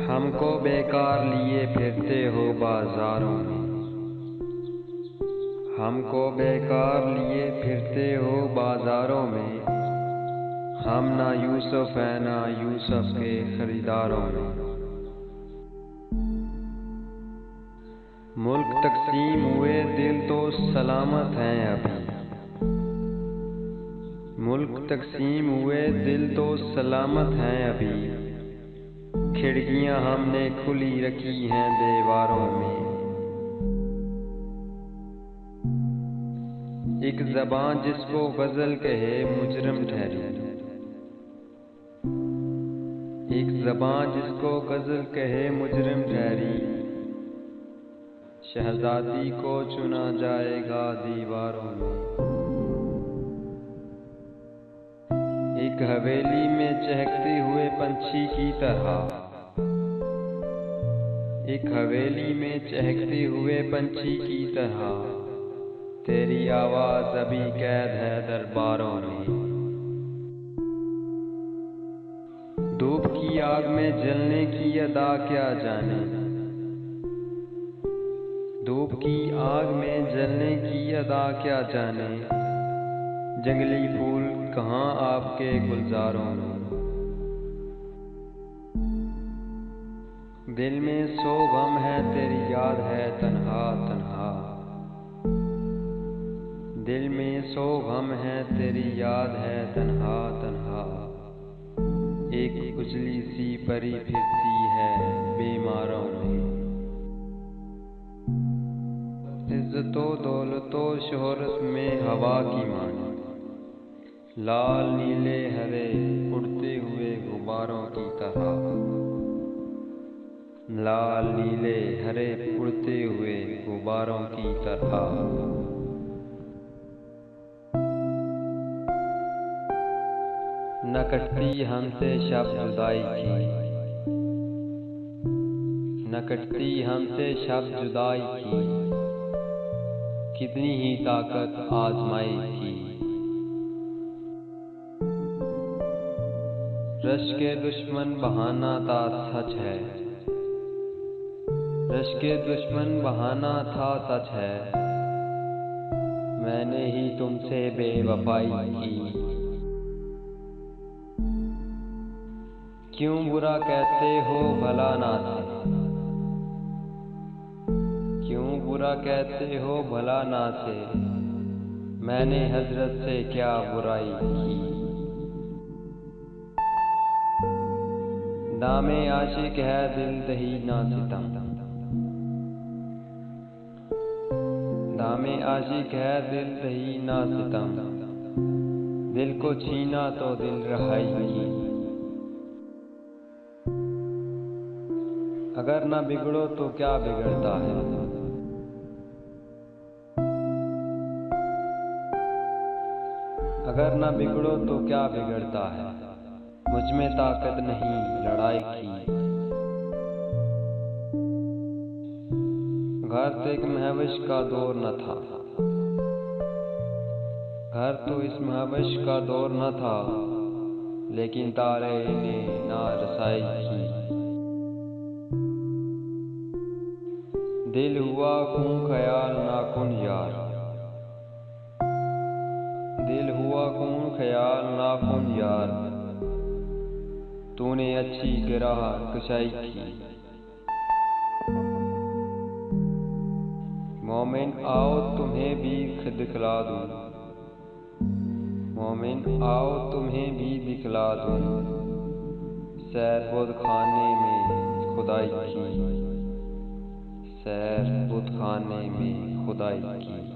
हमको बेकार लिए फिरते हो बाजारों में, हमको बेकार लिए फिरते हो बाजारों में। हम ना यूसुफ है ना यूसुफ के खरीदारों में। मुल्क तकसीम हुए दिल तो सलामत हैं अभी, मुल्क तकसीम हुए दिल तो सलामत हैं अभी। खिड़कियां हमने खुली रखी हैं दीवारों में। एक ज़बान जिसको गज़ल कहे मुजरिम ठहरी, एक ज़बान जिसको गज़ल कहे मुजरिम ठहरी। शहज़ादी को चुना जाएगा दीवारों में। एक हवेली में चहकते हुए पंछी की तरह, एक हवेली में चहकते हुए पंछी की तरह। तेरी आवाज़ अभी कैद है दरबारों में। धूप की आग में जलने की अदा क्या जाने, धूप की आग में जलने की अदा क्या जाने। जंगली फूल कहाँ आपके गुलजारों में। दिल में सो गम है तेरी याद है तन्हा तन्हा, दिल में सो गम है तेरी याद है तन्हा तन्हा। एक उजली सी परी फिरती है बीमारों में। इज्जतो दौलतो शोहरत में हवा की मानी, लाल नीले हरे उड़ते हुए गुब्बारों की तरह। लाल नीले हरे उड़ते हुए गुब्बारों की तरह। न कटती हमसे शब जुदाई की, न कटती हमसे शब जुदाई की। कितनी ही ताकत आजमाई थी। रश के दुश्मन बहाना था सच है, रश के दुश्मन बहाना था सच है। मैंने ही तुमसे बेवफाई की। क्यों बुरा कहते हो भला ना से, क्यों बुरा कहते हो भला ना से। मैंने हजरत से क्या बुराई की। दामे आशिक है दिल दही ना सितम, दामे आशिक है दिल दही ना सितम। दिल को छीना तो दिल रहाई की। अगर ना बिगड़ो तो क्या बिगड़ता है, अगर ना बिगड़ो तो क्या बिगड़ता है। मुझ में ताकत नहीं लड़ाई की। घर तो एक महविश का दौर न था, घर तो इस महविश का दौर न था। लेकिन तारे ने ना रसाई की। दिल हुआ खून ख्याल नाखुन यार, दिल हुआ खून ख्याल नाखुन यार। तूने अच्छी गिराह कशाई की। मोमिन आओ तुम्हें भी दिखला दूं, मोमिन आओ तुम्हें भी दिखला दूं। सैर बुत खाने में खुदाई की, सैर बुत खाने में खुदाई की।